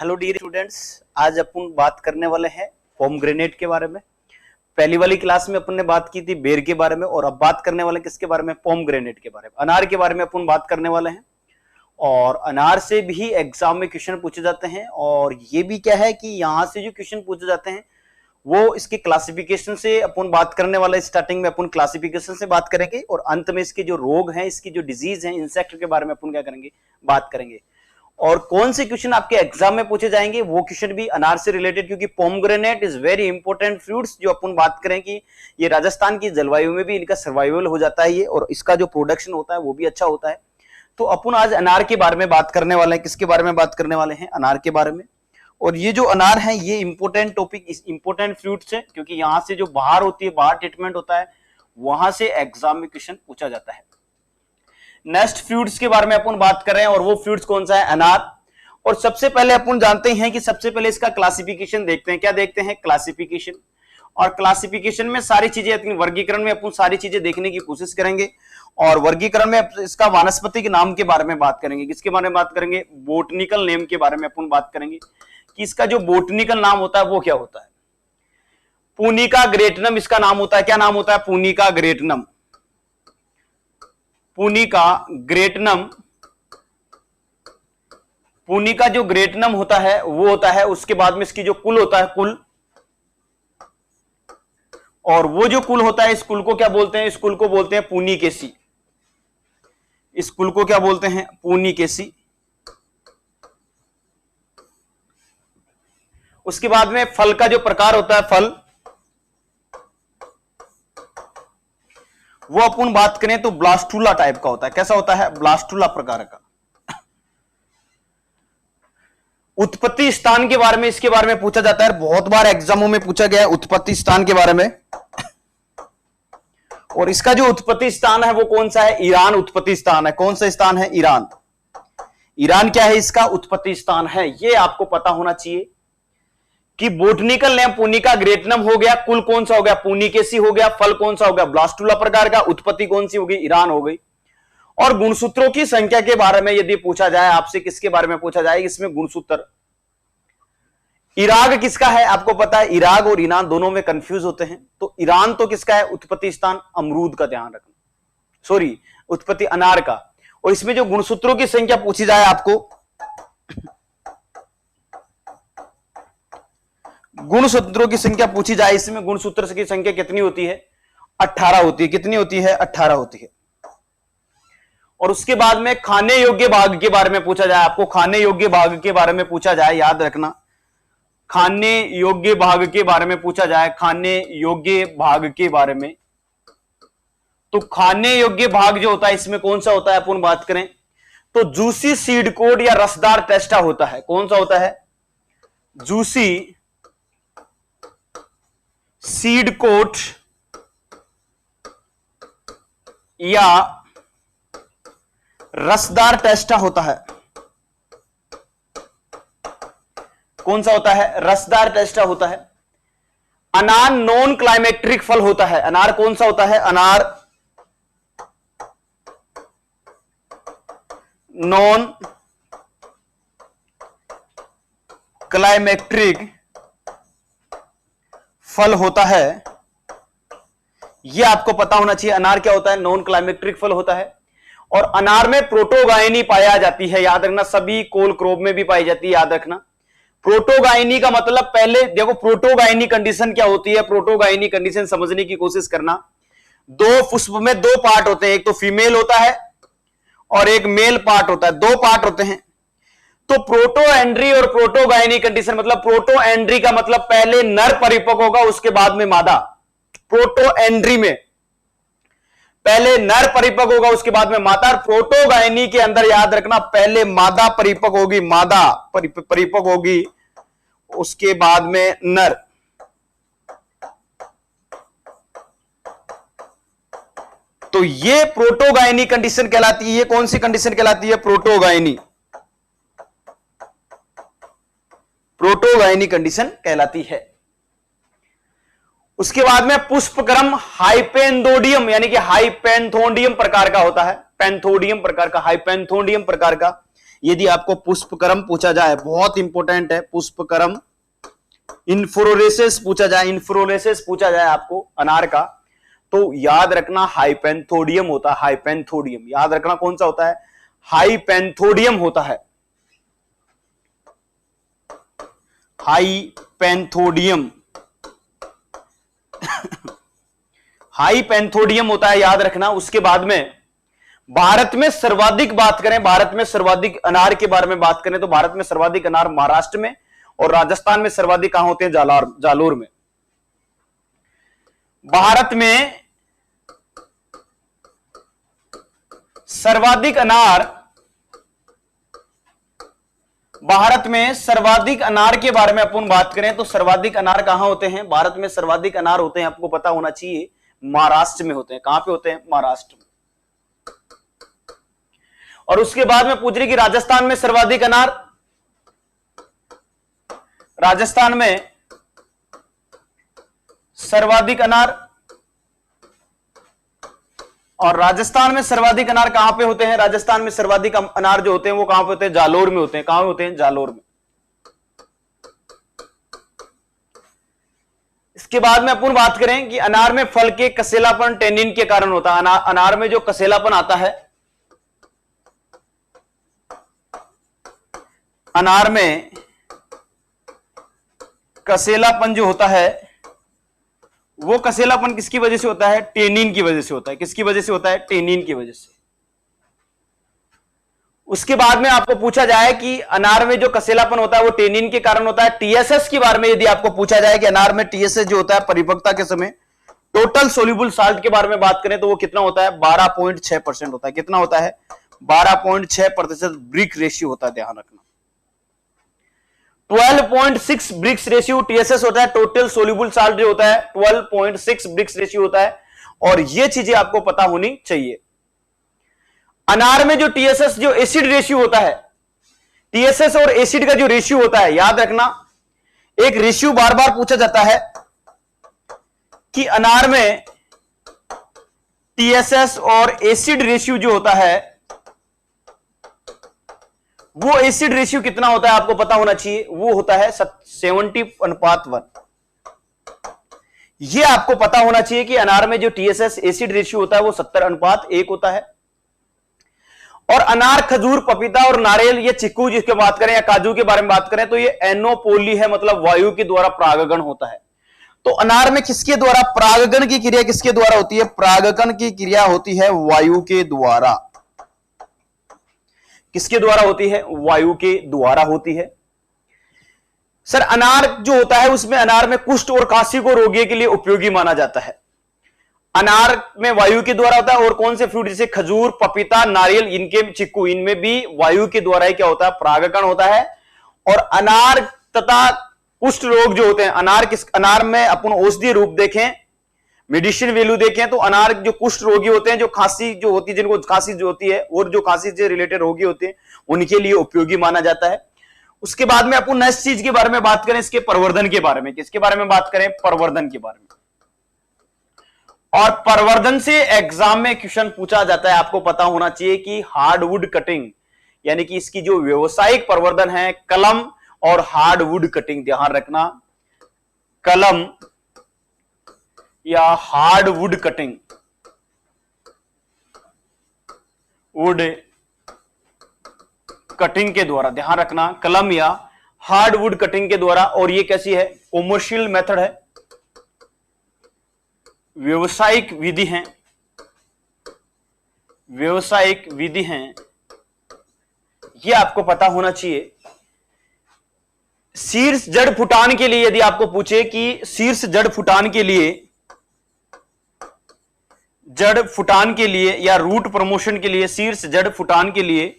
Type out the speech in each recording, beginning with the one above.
Hello dear students, आज अपन बात करने वाले हैं पोमग्रेनेट के बारे में। पहली वाली क्लास में अपन ने बात की थी बेर के बारे में, और अब बात करने वाले किसके बारे में? पोमग्रेनेट के बारे में, अनार के बारे में अपन बात करने वाले हैं। और अनार से भी एग्जाम में क्वेश्चन पूछे जाते हैं, और ये भी क्या है कि यहाँ से जो क्वेश्चन पूछे जाते हैं वो इसके क्लासिफिकेशन से अपन बात करने वाले। स्टार्टिंग में अपन क्लासिफिकेशन से बात करेंगे, और अंत में इसके जो रोग हैं, इसकी जो डिजीज है, इंसेक्ट के बारे में अपन क्या करेंगे, बात करेंगे। और कौन से क्वेश्चन आपके एग्जाम में पूछे जाएंगे वो क्वेश्चन भी अनार से रिलेटेड, क्योंकि pomegranate is very important fruits. जो अपन बात करें कि ये राजस्थान की जलवायु में भी इनका सर्वाइवल हो जाता है ये, और इसका जो प्रोडक्शन होता है वो भी अच्छा होता है। तो अपन आज अनार के बारे में बात करने वाले हैं। किसके बारे में बात करने वाले हैं? अनार के बारे में। और ये जो अनार है ये इंपॉर्टेंट टॉपिक, इंपॉर्टेंट फ्रूट्स है, क्योंकि यहां से जो बाहर होती है, बाहर ट्रीटमेंट होता है, वहां से एग्जाम में क्वेश्चन पूछा जाता है। नेक्स्ट फ्रूट्स के बारे में अपन बात कर रहे हैं, और वो फ्रूट्स कौन सा है? अनार। और सबसे पहले अपन जानते हैं कि सबसे पहले इसका क्लासिफिकेशन देखते हैं। क्या देखते हैं? क्लासिफिकेशन। और क्लासिफिकेशन में सारी चीजें, वर्गीकरण में अपन सारी चीजें देखने की कोशिश करेंगे। और वर्गीकरण में इसका वानस्पतिक नाम के बारे में बात करेंगे। किसके बारे में बात करेंगे? बोटनिकल नेम के बारे में अपन बात करेंगे कि इसका जो बोटनिकल नाम होता है वो क्या होता है। पुनिका ग्रेटनम इसका नाम होता है। क्या नाम होता है? पुनिका ग्रेटनम। पुनिका ग्रेटनम। पुनिका जो ग्रेटनम होता है वो होता है। उसके बाद में इसकी जो कुल होता है, कुल। और वो जो कुल होता है, इस कुल को क्या बोलते हैं? इस कुल को बोलते हैं पुनिकेसी। इस कुल को क्या बोलते हैं? पुनिकेसी। उसके बाद में फल का जो प्रकार होता है, फल, वो अपन बात करें तो ब्लास्टुला टाइप का होता है। कैसा होता है? ब्लास्टुला प्रकार का। उत्पत्ति स्थान के बारे में, इसके बारे में पूछा जाता है, बहुत बार एग्जामों में पूछा गया है उत्पत्ति स्थान के बारे में। और इसका जो उत्पत्ति स्थान है वो कौन सा है? ईरान उत्पत्ति स्थान है। कौन सा स्थान है? ईरान। ईरान क्या है? इसका उत्पत्ति स्थान है। ये आपको पता होना चाहिए कि बोटनिकल नेम पुनिका ग्रेटनम हो गया, कुल कौन सा हो गया? पुनिकेसी हो गया, फल कौन सा हो गया? ब्लास्टुला प्रकार का, उत्पत्ति कौन सी होगी? ईरान हो गई। और गुणसूत्रों की संख्या के बारे में यदि पूछा जाए आपसे, किसके बारे में पूछा जाए इसमें? गुणसूत्र। इराक किसका है? आपको पता है इराक और ईरान दोनों में कंफ्यूज होते हैं। तो ईरान तो किसका है? उत्पत्ति स्थान अमरूद का, ध्यान रखना, सॉरी उत्पत्ति अनार का। और इसमें जो गुणसूत्रों की संख्या पूछी जाए आपको, गुणसूत्रों की संख्या पूछी जाए, इसमें गुणसूत्र की संख्या कितनी होती है? 18 होती है। कितनी होती है? 18 होती है। और उसके बाद में खाने योग्य भाग के बारे में पूछा जाए आपको, खाने योग्य भाग के बारे में पूछा जाए, याद रखना, खाने योग्य भाग के बारे में पूछा जाए, खाने योग्य भाग के बारे में। तो खाने योग्य भाग जो होता है इसमें कौन सा होता है? अपन बात करें तो जूसी सीड कोड या रसदार टेस्टा होता है। कौन सा होता है? जूसी सीड कोट या रसदार टेस्टा होता है। कौन सा होता है? रसदार टेस्टा होता है। अनार नॉन क्लाइमेट्रिक फल होता है। अनार कौन सा होता है? अनार नॉन क्लाइमेट्रिक फल होता है। यह आपको पता होना चाहिए। अनार क्या होता है? नॉन क्लाइमेट्रिक फल होता है। और अनार में प्रोटोगाइनी पाया जाती है, याद रखना, सभी कोल क्रॉप में भी पाई जाती है, याद रखना। प्रोटोगाइनी का मतलब, पहले देखो प्रोटोगाइनी कंडीशन क्या होती है। प्रोटोगाइनी कंडीशन समझने की कोशिश करना। दो पुष्प में दो पार्ट होते हैं, एक तो फीमेल होता है और एक मेल पार्ट होता है, दो पार्ट होते हैं। तो प्रोटोएंड्री और प्रोटोगाइनी कंडीशन, मतलब प्रोटोएंड्री का मतलब पहले नर परिपक्व होगा, उसके बाद में मादा। प्रोटोएंड्री में पहले नर परिपक्व होगा, उसके बाद में मादा। प्रोटोगाइनी के अंदर याद रखना, पहले मादा परिपक्व होगी, मादा परिपक्व होगी, उसके बाद में नर। तो ये प्रोटोगाइनी कंडीशन कहलाती है। ये कौन सी कंडीशन कहलाती है? प्रोटोगाइनी। प्रोटोगाइनी कंडीशन कहलाती है। उसके बाद में पुष्पक्रम हाइपेंथोडियम यानी कि हाइपेंथोडियम प्रकार का होता है। पेंथोडियम प्रकार का, हाइपेंथोडियम प्रकार का। यदि आपको पुष्पक्रम पूछा जाए, बहुत इंपॉर्टेंट है पुष्पक्रम, इन्फ्लोरेसेस पूछा जाए, इन्फ्लोरेसेस पूछा जाए आपको अनार का, तो याद रखना हाइपेंथोडियम होता है, हाइपेंथोडियम याद रखना कौन सा होता है, हाइपेंथोडियम होता है, हाइपेंथोडियम हाइपेंथोडियम होता है, याद रखना। उसके बाद में भारत में सर्वाधिक बात करें, भारत में सर्वाधिक अनार के बारे में बात करें तो भारत में सर्वाधिक अनार महाराष्ट्र में और राजस्थान में सर्वाधिक कहां होते हैं, जालोर में। भारत में सर्वाधिक अनार, भारत में सर्वाधिक अनार के बारे में अपन बात करें तो सर्वाधिक अनार कहां होते हैं, भारत में सर्वाधिक अनार होते हैं, आपको पता होना चाहिए महाराष्ट्र में होते हैं। कहां पे होते हैं, महाराष्ट्र में। और उसके बाद में पूछ रही कि राजस्थान में सर्वाधिक अनार, राजस्थान में सर्वाधिक अनार, और राजस्थान में सर्वाधिक अनार कहां पे होते हैं, राजस्थान में सर्वाधिक अनार जो होते हैं वो कहां पे होते हैं, जालोर में होते हैं। कहां होते हैं, जालोर में। इसके बाद में अपन बात करें कि अनार में फल के कसेलापन टेनिन के कारण होता है। अनार में जो कसेलापन आता है, अनार में कसेलापन जो होता है वो कसेलापन किसकी वजह से होता है, टेनिन की वजह से होता है। किसकी वजह से होता है, टेनिन की वजह से। उसके बाद में आपको पूछा जाए कि अनार में जो कसेलापन होता है वो टेनिन के कारण होता है। टीएसएस के बारे में यदि आपको पूछा जाए कि अनार में टीएसएस जो होता है परिपक्वता के समय, टोटल सोल्यूबल साल्ट के बारे में बात करें तो वो कितना होता है, 12.6% होता है। कितना होता है, 12.6% ब्रिक रेशियो होता है, ध्यान रखना। 12.6 ब्रिक्स रेशियो टीएसएस होता है, टोटल सोल्यूबल साल्ट जो होता है 12.6 ब्रिक्स रेशियो होता है। और ये चीजें आपको पता होनी चाहिए। अनार में जो टीएसएस जो एसिड रेशियो होता है, टीएसएस और एसिड का जो रेशियो होता है, याद रखना एक रेशियो बार बार पूछा जाता है कि अनार में टीएसएस और एसिड रेशियो जो होता है वो एसिड रेशियो कितना होता है आपको पता होना चाहिए, वो होता है 70:1। ये आपको पता होना चाहिए कि अनार में जो टीएसएस एसिड रेशियो होता है वो 70:1 होता है। और अनार, खजूर, पपीता और नारियल, ये चिक्कू जिसके बात करें या काजू के बारे में बात करें तो ये एनोपोली है, मतलब वायु के द्वारा परागण होता है। तो अनार में किसके द्वारा परागण की क्रिया किसके द्वारा होती है, परागण की क्रिया होती है वायु के द्वारा। किसके द्वारा होती है, वायु के द्वारा होती है। सर अनार जो होता है उसमें अनार में कुष्ठ और काशी को रोगियों के लिए उपयोगी माना जाता है। अनार में वायु के द्वारा होता है। और कौन से फ्रूट जैसे खजूर, पपीता, नारियल, इनके चिक्कू, इनमें भी वायु के द्वारा ही क्या होता है, परागण होता है। और अनार तथा कुष्ठ रोग जो होते हैं, अनार में अपन औषधीय रूप देखें, मेडिसिन वैल्यू देखें तो अनार जो कुष्ठ रोगी होते हैं, जो खांसी जो होती है, जिनको खांसी जो होती है और जो खांसी से रिलेटेड रोगी होते हैं उनके लिए उपयोगी माना जाता है। उसके बाद में अपन नेक्स्ट चीज के बारे में बात करें, इसके प्रवर्धन के बारे में। किसके बारे में बात करें, प्रवर्धन के बारे में। और प्रवर्धन से एग्जाम में क्वेश्चन पूछा जाता है, आपको पता होना चाहिए कि हार्डवुड कटिंग, यानी कि इसकी जो व्यवसायिक प्रवर्धन है, कलम और हार्डवुड कटिंग, ध्यान रखना, कलम या हार्डवुड कटिंग, वुड कटिंग के द्वारा, ध्यान रखना, कलम या हार्डवुड कटिंग के द्वारा। और ये कैसी है, कॉमर्शियल मेथड है, व्यवसायिक विधि है, व्यवसायिक विधि है, ये आपको पता होना चाहिए। शीर्ष जड़ फुटान के लिए यदि आपको पूछे कि शीर्ष जड़ फुटान के लिए, जड़ फुटान के लिए या रूट प्रमोशन के लिए, शीर्ष जड़ फुटान के लिए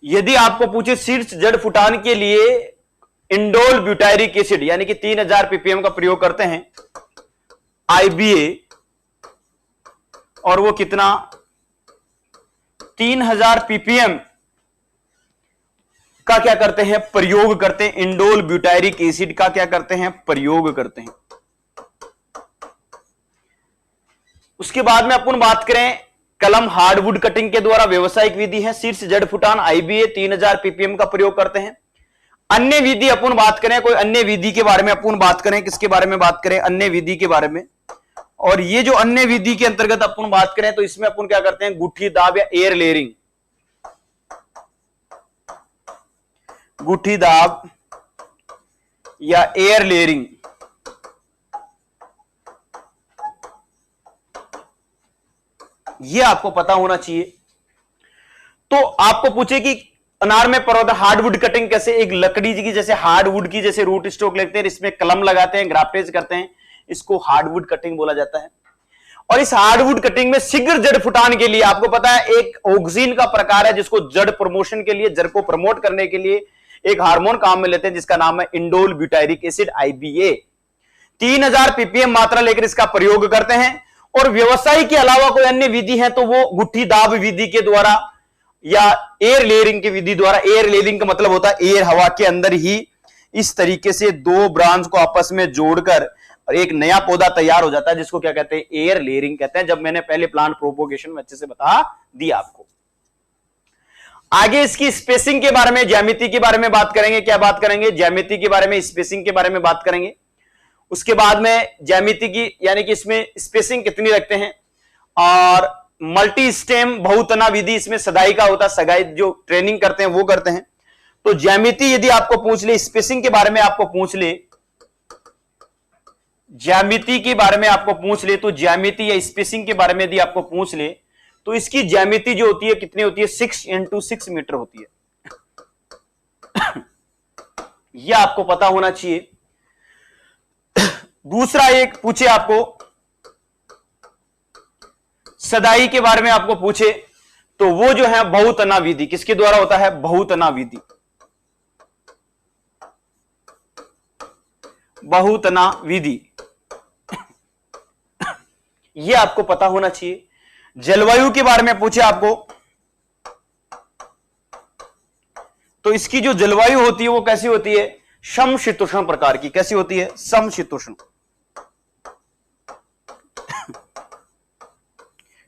यदि आपको पूछे शीर्ष जड़ फुटान के लिए इंडोल ब्यूटायरिक एसिड यानी कि 3000 ppm का प्रयोग करते हैं, IBA, और वो कितना 3000 ppm का क्या करते हैं, प्रयोग करते हैं। इंडोल ब्यूटायरिक एसिड का क्या करते हैं, प्रयोग करते हैं। उसके बाद में अपन बात करें कलम हार्डवुड कटिंग के द्वारा व्यवसायिक विधि है। शीर्ष जड़ फुटान आईबीए 3000 पीपीएम का प्रयोग करते हैं। अन्य विधि अपन बात करें, कोई अन्य विधि के बारे में अपन बात करें, किसके बारे में बात करें, अन्य विधि के बारे में। और ये जो अन्य विधि के अंतर्गत अपन बात करें तो इसमें अपन क्या करते हैं, गुठी दाब या एयर लेयरिंग, गुठी दाब या एयर लेयरिंग, ये आपको पता होना चाहिए। तो आपको पूछे कि अनार में पर्वत हार्डवुड कटिंग कैसे, एक लकड़ी की जैसे हार्डवुड की जैसे रूट स्टॉक लेते हैं, इसमें कलम लगाते हैं, ग्राफ्टेज करते हैं, इसको हार्डवुड कटिंग बोला जाता है। और इस हार्डवुड कटिंग में शीघ्र जड़ फुटान के लिए आपको पता है एक ऑक्सीन का प्रकार है जिसको जड़ प्रमोशन के लिए, जड़ को प्रमोट करने के लिए एक हार्मोन काम में लेते हैं जिसका नाम है indole butyric acid IBA. 3000 ppm मात्रा लेकर इसका प्रयोग करते हैं। और व्यवसाय के अलावा कोई अन्य विधि है तो वो गुठी दाब विधि के द्वारा या एयर लेयरिंग की विधि द्वारा। एयर लेयरिंग का मतलब होता है एयर, हवा के अंदर ही इस तरीके से दो ब्रांच को आपस में जोड़कर और एक नया पौधा तैयार हो जाता है जिसको क्या कहते हैं, एयर लेयरिंग कहते हैं। जब मैंने पहले प्लांट प्रोपोगेशन में अच्छे से बता दिया आपको। आगे इसकी स्पेसिंग के बारे में, ज्यामिति के बारे में बात करेंगे। क्या बात करेंगे, ज्यामिति के बारे में, स्पेसिंग के बारे में बात करेंगे। उसके बाद में ज्यामिति की यानी कि इसमें स्पेसिंग कितनी रखते हैं, और मल्टी स्टेम बहुतना विधि इसमें सगाई का होता है, सगाई जो ट्रेनिंग करते हैं वो करते हैं। तो ज्यामिति यदि आपको पूछ ले, स्पेसिंग के बारे में आपको पूछ ले, ज्यामिति के बारे में आपको पूछ ले, तो ज्यामिति या स्पेसिंग के बारे में यदि आपको पूछ ले तो इसकी ज्यामिति जो होती है कितनी होती है, 6 × 6 मीटर होती है। यह आपको पता होना चाहिए। दूसरा एक पूछे आपको सदाई के बारे में आपको पूछे तो वो जो है बहुतना विधि, किसके द्वारा होता है, बहुतना विधि, बहुतना विधि, ये आपको पता होना चाहिए। जलवायु के बारे में पूछे आपको तो इसकी जो जलवायु होती है वो कैसी होती है, समशीतोष्ण प्रकार की। कैसी होती है, समशीतोष्ण।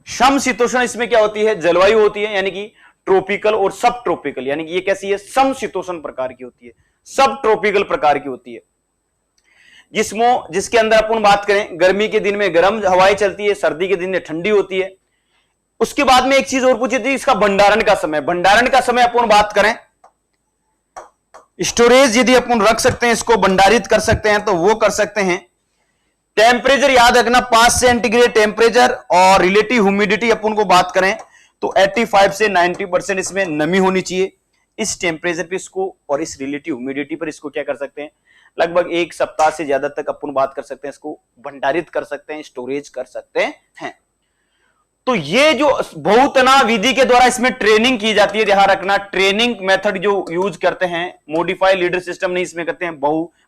समशीतोष्ण इसमें क्या होती है, जलवायु होती है, यानी कि ट्रॉपिकल और सब ट्रॉपिकल, यानी कि ये कैसी है, समशीतोष्ण प्रकार की होती है, सब ट्रॉपिकल प्रकार की होती है। जिसके अंदर अपन बात करें, गर्मी के दिन में गर्म हवाएं चलती है, सर्दी के दिन में ठंडी होती है। उसके बाद में एक चीज और पूछी थी, इसका भंडारण का समय। भंडारण का समय अपन बात करें, स्टोरेज यदि अपन रख सकते हैं, इसको भंडारित कर सकते हैं तो वो कर सकते हैं। टेम्परेचर याद रखना 5 सेंटीग्रेड टेम्परेचर, और रिलेटिव ह्यूमिडिटी अपन को बात करें तो 85 से 90% इसमें नमी होनी चाहिए। इस टेम्परेचर पे इसको और इस रिलेटिव ह्यूमिडिटी पर इसको क्या कर सकते हैं, लगभग 1 सप्ताह से ज्यादा तक अपन बात कर सकते हैं, इसको भंडारित कर सकते हैं, स्टोरेज कर सकते हैं। तो ये जो बहुतना विधि के द्वारा इसमें ट्रेनिंग की जाती है, ध्यान रखना, ट्रेनिंग मेथड जो यूज करते हैं, मॉडिफाइड लीडर सिस्टम नहीं इसमें करते हैं,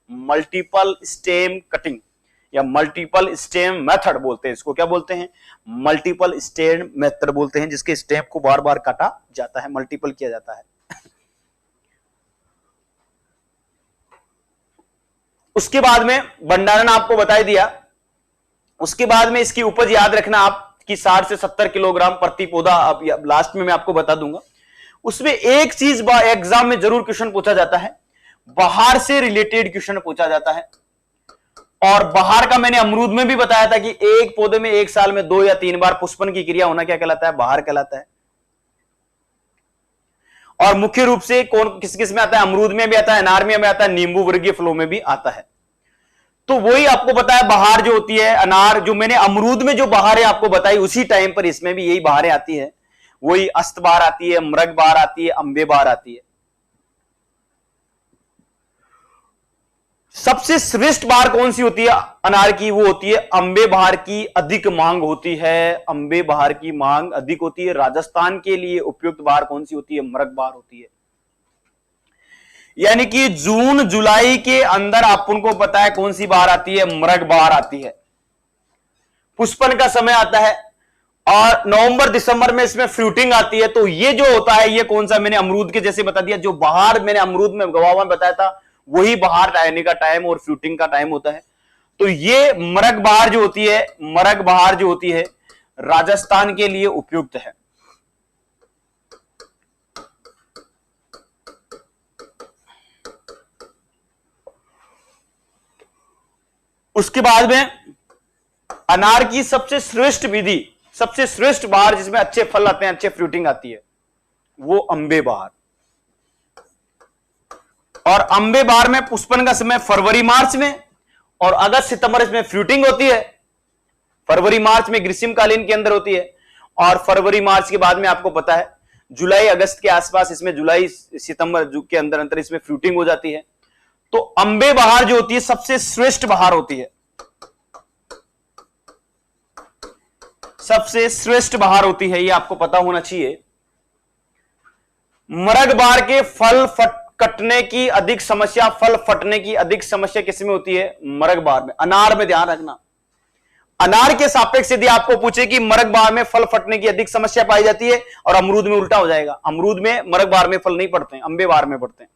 मल्टीपल स्टेम कटिंग या मल्टीपल स्टेम मेथड बोलते हैं। इसको क्या बोलते हैं, मल्टीपल स्टेम मेथड बोलते हैं, जिसके स्टेम को बार बार काटा जाता है, मल्टीपल किया जाता है। उसके बाद में भंडारण आपको बता दिया। उसके बाद में इसकी उपज याद रखना आप कि 60 से 70 किलोग्राम प्रति पौधा। अब लास्ट में मैं आपको बता दूंगा। उसमें एक चीज एग्जाम में जरूर क्वेश्चन पूछा जाता है, बाहर से रिलेटेड क्वेश्चन पूछा जाता है। और बाहर का मैंने अमरूद में भी बताया था कि एक पौधे में एक साल में 2 या 3 बार पुष्पन की क्रिया होना क्या कहलाता है, बाहर कहलाता है। और मुख्य रूप से कौन किस किस में आता है, अमरूद में भी आता है, अनार में आता है, नींबू वर्गीय फलों में भी आता है। तो वही आपको पता है बहार जो होती है, अनार जो मैंने अमरूद में जो बहारें आपको बताई उसी टाइम पर इसमें भी यही बहारें आती है। वही अस्त बहार आती है, मृग बहार आती है, अंबे बहार आती है। सबसे श्रेष्ठ बहार कौन सी होती है अनार की, वो होती है अंबे बहार की अधिक मांग होती है, अंबे बहार की मांग अधिक होती है। राजस्थान के लिए उपयुक्त बहार कौन सी होती है, मृग बहार होती है। यानी कि जून जुलाई के अंदर अपन को पता है कौन सी बहार आती है, मृग बहार आती है। पुष्पन का समय आता है और नवंबर दिसंबर में इसमें फ्रूटिंग आती है। तो ये जो होता है ये कौन सा, मैंने अमरूद के जैसे बता दिया, जो बहार मैंने अमरूद में गवावा बताया था वही बहार आने का टाइम और फ्रूटिंग का टाइम होता है। तो ये मृग बहार जो होती है, मृग बहार जो होती है राजस्थान के लिए उपयुक्त है। उसके बाद में अनार की सबसे श्रेष्ठ विधि, सबसे श्रेष्ठ बहार जिसमें अच्छे फल आते हैं, अच्छे फ्रूटिंग आती है, वो अंबे बहार। और अंबे बहार में पुष्पन का समय फरवरी मार्च में, और अगस्त सितंबर इसमें फ्रूटिंग होती है। फरवरी मार्च में ग्रीष्मकालीन के अंदर होती है, और फरवरी मार्च के बाद में आपको पता है जुलाई अगस्त के आसपास इसमें, जुलाई सितंबर के अंदर अंतर इसमें फ्रूटिंग हो जाती है। तो अंबे बहार जो होती है सबसे श्रेष्ठ बहार होती है, सबसे श्रेष्ठ बहार होती है, ये आपको पता होना चाहिए। मरग बहार के फल कटने की अधिक समस्या, फल फटने की अधिक समस्या किसमें होती है? मरग बहार में, अनार में। ध्यान रखना, अनार के सापेक्ष यदि आपको पूछे कि मरग बहार में फल फटने की अधिक समस्या पाई जाती है, और अमरूद में उल्टा हो जाएगा, अमरूद में मरग बहार में फल नहीं पड़ते हैं, अंबे बहार में पड़ते हैं।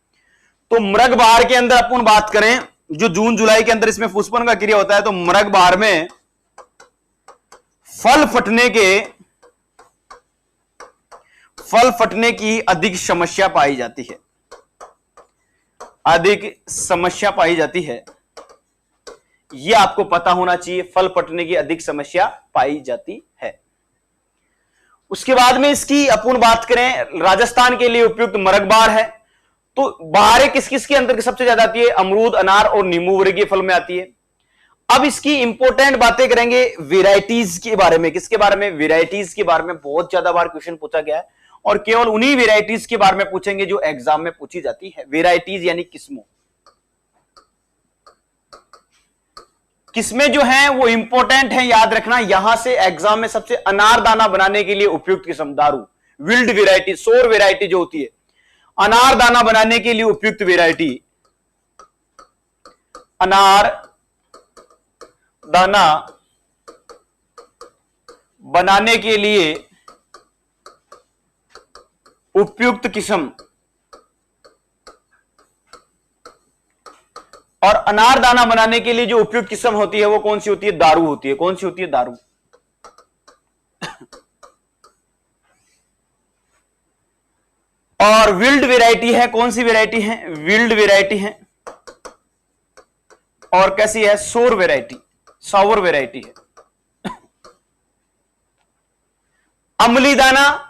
तो मरग बहार के अंदर अपन बात करें, जो जून जुलाई के अंदर इसमें पुष्पन का क्रिया होता है, तो मरग बहार में फल फटने की अधिक समस्या पाई जाती है, अधिक समस्या पाई जाती है, यह आपको पता होना चाहिए। फल फटने की अधिक समस्या पाई जाती है। उसके बाद में इसकी अपन बात करें, राजस्थान के लिए उपयुक्त मरग बहार है। तो बहारें किस किस के अंदर सबसे ज्यादा आती है? अमरूद, अनार और नींबू वर्गीय फल में आती है। अब इसकी इंपॉर्टेंट बातें करेंगे वेराइटीज के बारे में। किसके बारे में? वेराइटीज के बारे में बहुत ज्यादा बार क्वेश्चन पूछा गया है, और केवल उन्हीं वेराइटीज के बारे में पूछेंगे जो एग्जाम में पूछी जाती है। वेराइटीज यानी किस्मों, किस्में जो हैं वो इंपॉर्टेंट हैं, याद रखना। यहां से एग्जाम में सबसे अनारदाना बनाने के लिए उपयुक्त किस्म दारू, विल्ड वेराइटी, सोर वेराइटी जो होती है, अनारदाना बनाने के लिए उपयुक्त वेराइटी अनार दाना बनाने के लिए उपयुक्त किस्म, और अनारदाना बनाने के लिए जो उपयुक्त किस्म होती है वो कौन सी होती है? दारू होती है। कौन सी होती है? दारू। और विल्ड वेराइटी है, कौन सी वेराइटी है? विल्ड वेराइटी है। और कैसी है? सोर वेराइटी, सावर वेराइटी है। अम्ली दाना,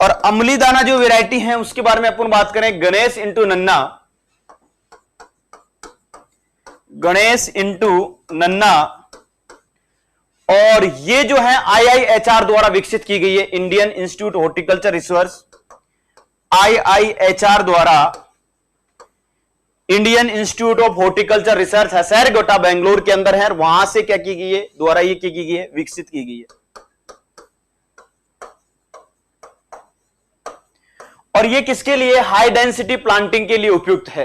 और अम्ली दाना जो वेराइटी है उसके बारे में अपन बात करें, गणेश इंटू नन्ना, गणेश इंटू नन्ना। और ये जो है IIHR द्वारा विकसित की गई है, Indian institute horticulture research, IIHR द्वारा, Indian institute of horticulture research Hesaraghatta Bangalore के अंदर है। वहां से क्या की गई है? द्वारा ये की गई है, विकसित की गई है। और ये किसके लिए? हाई डेंसिटी प्लांटिंग के लिए उपयुक्त है।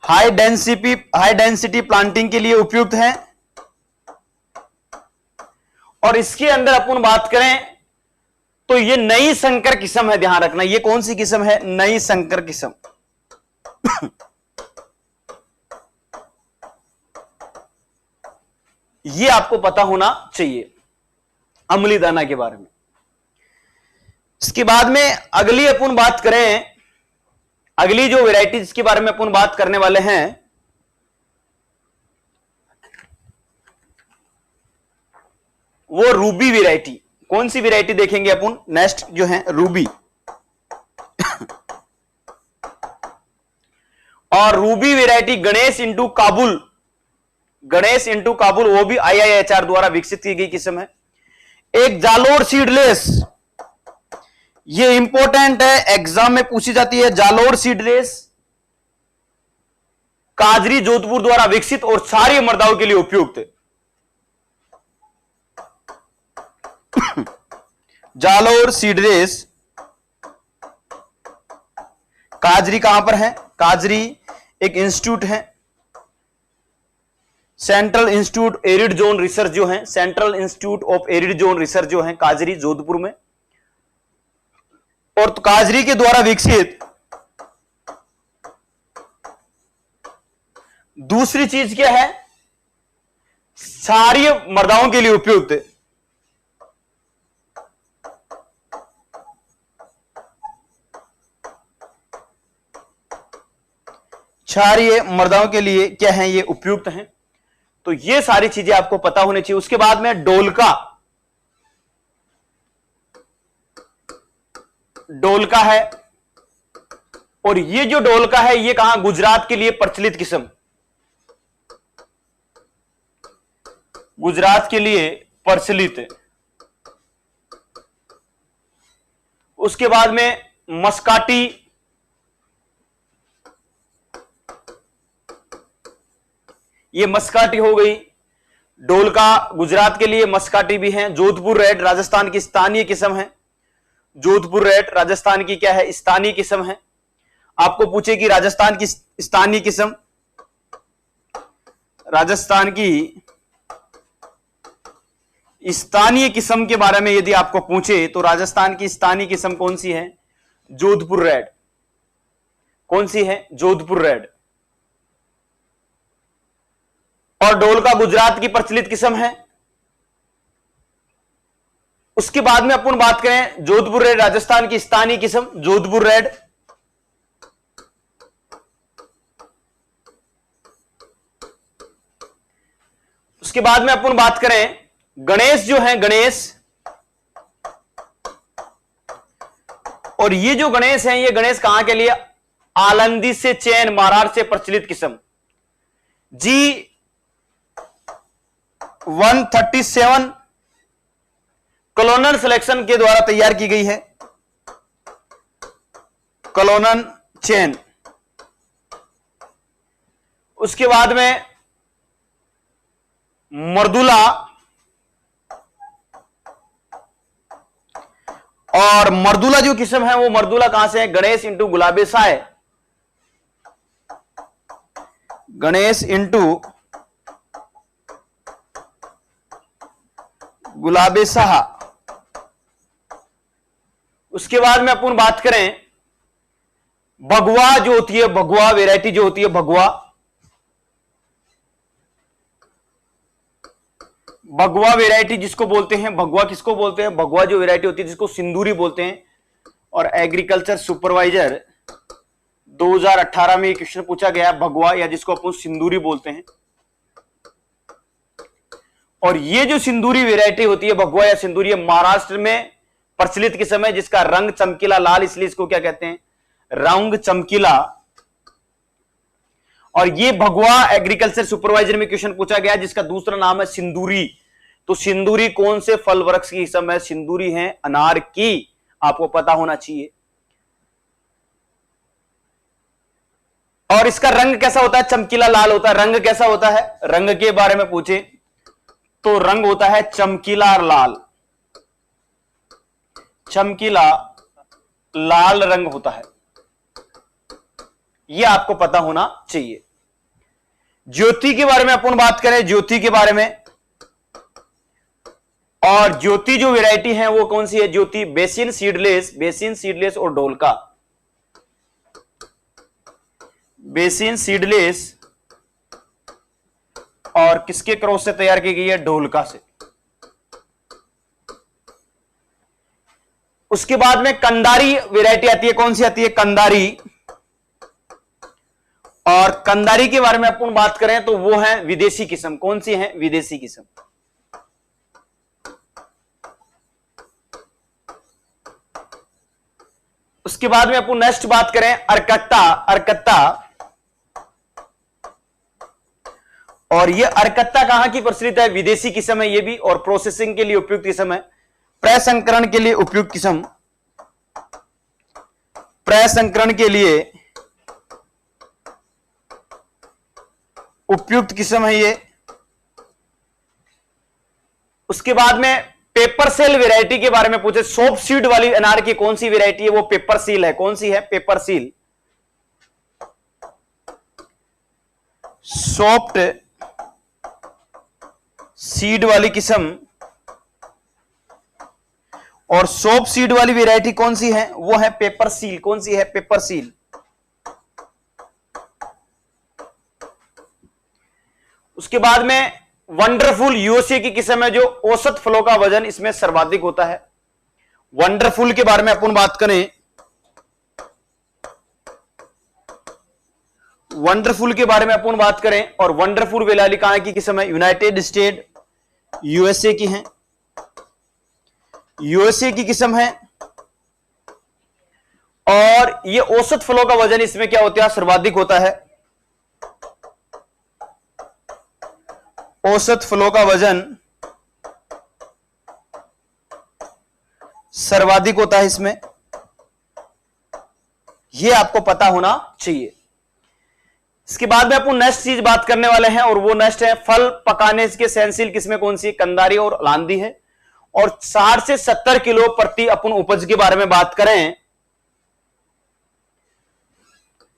हाई डेंसिटी प्लांटिंग के लिए उपयुक्त है। और इसके अंदर अपन बात करें तो ये नई संकर किस्म है। ध्यान रखना, ये कौन सी किस्म है? नई संकर किस्म। ये आपको पता होना चाहिए अम्ली दाना के बारे में। इसके बाद में अगली अपन बात करें, अगली जो वेराइटीज के बारे में अपन बात करने वाले हैं, वो रूबी वेराइटी। कौन सी वेराइटी देखेंगे अपन? नेक्स्ट जो है रूबी। और Ruby variety Ganesh into Kabul, Ganesh into Kabul, वो भी IIHR द्वारा विकसित की गई किस्म है। एक जालोर सीडलेस, ये इंपॉर्टेंट है, एग्जाम में पूछी जाती है। जालोर सीडलेस काजरी जोधपुर द्वारा विकसित और सारी मृदाओं के लिए उपयुक्त है। जालोर सीडलेस, काजरी कहां पर है? काजरी एक इंस्टीट्यूट है, central institute arid zone research जो है, central institute of arid zone research जो है काजरी जोधपुर में, और काजरी के द्वारा विकसित दूसरी चीज क्या है, क्षारीय मृदाओं के लिए उपयुक्त, क्षारीय मृदाओं के लिए क्या है, ये उपयुक्त हैं। तो ये सारी चीजें आपको पता होनी चाहिए। उसके बाद में डोलका, डोलका है, और ये जो डोलका है ये कहां, गुजरात के लिए प्रचलित किस्म, गुजरात के लिए प्रचलित। उसके बाद में मस्काटी, ये मस्काटी हो गई, डोलका गुजरात के लिए, मस्काटी भी है। जोधपुर रेड राजस्थान की स्थानीय किस्म है, जोधपुर रेड राजस्थान की क्या है, स्थानीय किस्म है। आपको पूछे कि राजस्थान की स्थानीय किस्म, राजस्थान की स्थानीय किस्म के बारे में यदि आपको पूछे तो राजस्थान की स्थानीय किस्म कौन सी है, जोधपुर रेड। कौन सी है, जोधपुर रेड। और डोलका गुजरात की प्रचलित किस्म है। उसके बाद में अपन बात करें, जोधपुर रेड राजस्थान की स्थानीय किस्म, जोधपुर रेड। उसके बाद में अपन बात करें गणेश, जो है गणेश, और ये जो गणेश है, ये गणेश कहां के लिए, आलंदी से चैन, महाराष्ट्र से प्रचलित किस्म, G137 कॉलोनल सिलेक्शन के द्वारा तैयार की गई है, कॉलोनल चैन। उसके बाद में मर्दुला, और मर्दुला जो किस्म है वो मर्दुला कहां से है, गणेश इंटू गुलाबेसा है, गणेश इंटू गुलाबेसा। उसके बाद में अपन बात करें भगवा जो होती है, भगवा वैरायटी जो होती है, भगवा, भगवा वैरायटी जिसको बोलते हैं, भगवा किसको बोलते हैं, भगवा जो वैरायटी होती है जिसको सिंदूरी बोलते हैं। और एग्रीकल्चर सुपरवाइजर 2018 में क्वेश्चन पूछा गया, भगवा या जिसको अपन सिंदूरी बोलते हैं। और ये जो सिंदूरी वैरायटी होती है, भगवा या सिंदूरी, महाराष्ट्र में प्रचलित किस्म है जिसका रंग चमकीला लाल, इसलिए इसको क्या कहते हैं, रंग चमकीला। और ये भगवा एग्रीकल्चर सुपरवाइजर में क्वेश्चन पूछा गया जिसका दूसरा नाम है सिंदूरी। तो सिंदूरी कौन से फल वृक्ष की किस्म है, सिंदूरी है अनार की, आपको पता होना चाहिए। और इसका रंग कैसा होता है, चमकीला लाल होता है। रंग कैसा होता है, रंग के बारे में पूछे तो रंग होता है चमकीला लाल, चमकीला लाल रंग होता है, यह आपको पता होना चाहिए। ज्योति के बारे में अपन बात करें, ज्योति के बारे में, और ज्योति जो वैरायटी है वो कौन सी है, ज्योति बेसिन सीडलेस, बेसिन सीडलेस और ढोलका, बेसिन सीडलेस और किसके क्रॉस से तैयार की गई है, ढोलका से। उसके बाद में कंदारी वैरायटी आती है, कौन सी आती है, कंदारी। और कंदारी के बारे में अपन बात करें तो वो है विदेशी किस्म, कौन सी है, विदेशी किस्म। उसके बाद में अपन नेक्स्ट बात करें अरकत्ता, अरकत्ता। और ये अरकत्ता कहां की प्रचलित है, विदेशी किस्म है ये भी, और प्रोसेसिंग के लिए उपयुक्त किस्म है, प्रसंस्करण के लिए उपयुक्त किस्म, प्रसंस्करण के लिए उपयुक्त किस्म है ये। उसके बाद में पेपर सेल वैरायटी के बारे में पूछे, सॉफ्ट सीड वाली अनार की कौन सी वैरायटी है, वो पेपर सील है, कौन सी है, पेपर सील। सॉफ्ट सीड वाली किस्म, और सॉफ्ट सीड वाली वैरायटी कौन सी है, वो है पेपर सील, कौन सी है, पेपर सील। उसके बाद में वंडरफुल यूएसए की किस्म है, जो औसत फलों का वजन इसमें सर्वाधिक होता है। वंडरफुल के बारे में अपन बात करें, वंडरफुल के बारे में अपन बात करें, और वंडरफुल वेलाली कहां की किस्म है, यूनाइटेड स्टेट यूएसए की है, यूएसए की किस्म है। और ये औसत फलों का वजन इसमें क्या होता है, सर्वाधिक होता है। औसत फलों का वजन सर्वाधिक होता है इसमें, यह आपको पता होना चाहिए। इसके बाद में अपन नेक्स्ट चीज बात करने वाले हैं, और वो नेक्स्ट है फल पकाने के सहनशील किस्में कौन सी, कंदारी और लांदी है। और 60 से 70 किलो प्रति अपन उपज के बारे में बात करें,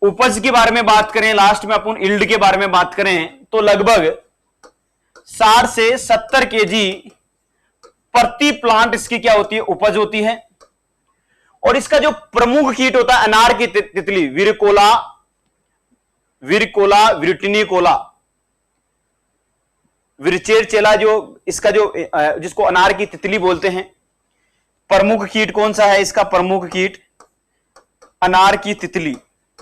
उपज के बारे में बात करें, लास्ट में अपन यील्ड के बारे में बात करें, तो लगभग 60 से 70 केजी प्रति प्लांट इसकी क्या होती है, उपज होती है। और इसका जो प्रमुख कीट होता है अनार की तितली, विरकोला, विरकोला, विरटिनिकोला, विरचेरचेला, जो इसका जो जिसको अनार की तितली बोलते हैं, प्रमुख कीट कौन सा है इसका, प्रमुख कीट अनार की तितली,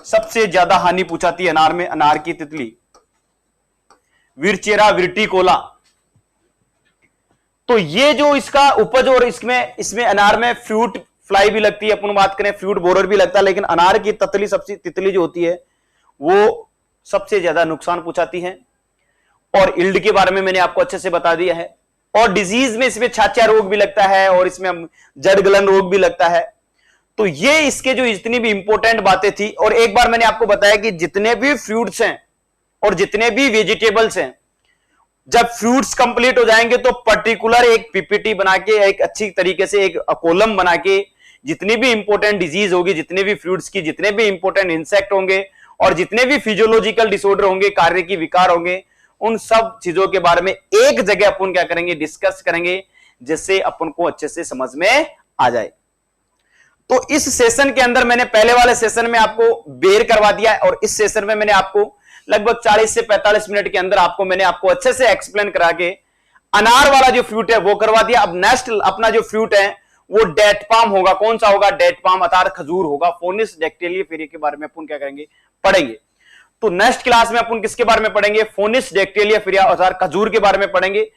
सबसे ज्यादा हानि पहुंचाती है अनार में अनार की तितली, विरचेरा विरटिकोला। तो ये जो इसका उपज, और इसमें अनार में फ्रूट फ्लाई भी लगती है, अपन बात करें फ्रूट बोरर भी लगता है, लेकिन अनार की तितली सबसे तितली जो होती है वो सबसे ज्यादा नुकसान पहुंचाती है। और यील्ड के बारे में मैंने आपको अच्छे से बता दिया है। और डिजीज में इसमें छाछा रोग भी लगता है, और इसमें जड़ गलन रोग भी लगता है। तो ये इसके जो इतनी भी इंपॉर्टेंट बातें थी। और एक बार मैंने आपको बताया कि जितने भी फ्रूट्स हैं और जितने भी वेजिटेबल्स हैं, जब फ्रूट्स कंप्लीट हो जाएंगे तो पर्टिकुलर एक पीपीटी बना के, एक अच्छी तरीके से एक कॉलम बना के, जितनी भी इंपॉर्टेंट डिजीज होगी, जितने भी फ्रूट्स की, जितने भी इंपॉर्टेंट इंसेक्ट होंगे, और जितने भी फिजियोलॉजिकल डिसऑर्डर होंगे, कार्य की विकार होंगे, उन सब चीजों के बारे में एक जगह अपन क्या करेंगे, डिस्कस करेंगे, जिससे अपन को अच्छे से समझ में आ जाए। तो इस सेशन के अंदर मैंने पहले वाले सेशन में आपको बेर करवा दिया है, और इस सेशन में मैंने आपको लगभग 40 से 45 मिनट के अंदर मैंने आपको अच्छे से एक्सप्लेन करा के अनार वाला जो फ्रूट है वो करवा दिया। अब नेक्स्ट अपना जो फ्रूट है वो डेट पाम होगा। कौन सा होगा, डेट पाम अर्थात खजूर होगा। फोनिस डेक्टेलिया के बारे में अपन क्या करेंगे, पढ़ेंगे। तो नेक्स्ट क्लास में अपन किसके बारे में पढ़ेंगे, फोनिस डेक्टेलिया अर्थात खजूर के बारे में पढ़ेंगे।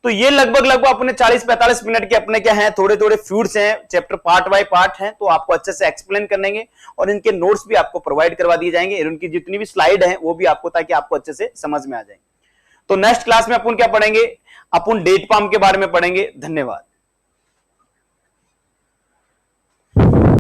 तो ये लगभग अपने 40-45 मिनट के अपने क्या हैं, थोड़े थोड़े फ्रूट्स हैं, चैप्टर पार्ट बाय पार्ट हैं, तो आपको अच्छे से एक्सप्लेन करेंगे, और इनके नोट्स भी आपको प्रोवाइड करवा दिए जाएंगे, और उनकी जितनी भी स्लाइड है वो भी आपको, ताकि आपको अच्छे से समझ में आ जाए। तो नेक्स्ट क्लास में अपन क्या पढ़ेंगे, अपन डेट पाम के बारे में पढ़ेंगे। धन्यवाद।